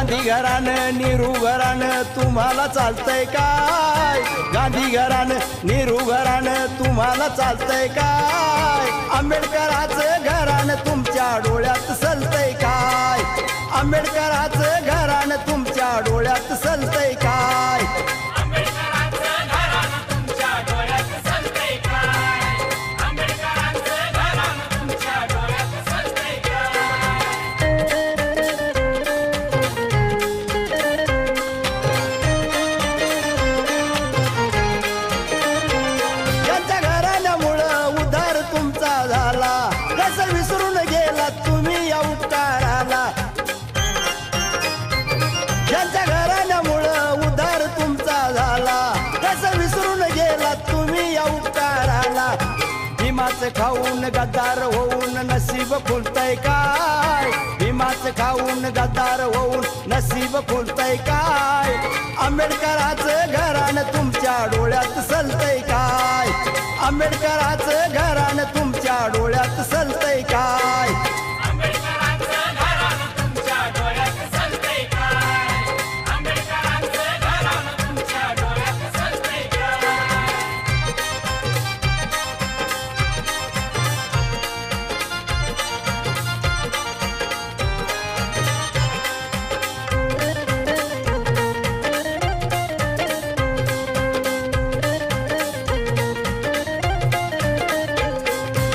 गांधी घरानं नेहरू घरानं तुम्हाला चालतंय काय? गांधी घरानं नेहरू घरानं तुम्हाला चालतंय काय? आंबेडकराचं घरानं तुमच्या डोळ्यात सलतंय काय? आंबेडकराचं घरानं तुमच्या डोळ्यात सलतंय काय? यांच्या घराण्यामुळं उद्धार तुमचा झाला, कसं विसरून गेला तुम्ही या उपकाराला? यांच्या घराण्यामुळं उद्धार तुमचा झाला, कसं विसरून गेला तुम्ही या उपकाराला? भीमाचं खाऊन गद्दार होऊन नसीब फुलतंय काय? भीमाचं खाऊन गद्दार होऊन नसीब फुलतंय काय? आंबेडकराचं घरानं तुमच्या डोळ्यात सलतंय काय? आंबेडकराचं घरानं तुमच्या डोळ्यात सलतंय काय?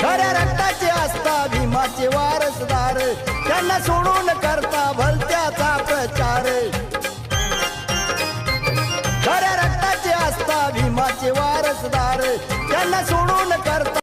खऱ्या रक्ताचे असता भीमाचे वारसदार, त्यांना सोडून करता भलत्याचा प्रचार. खऱ्या रक्ताचे असता भीमाचे वारसदार, त्यांना सोडून करता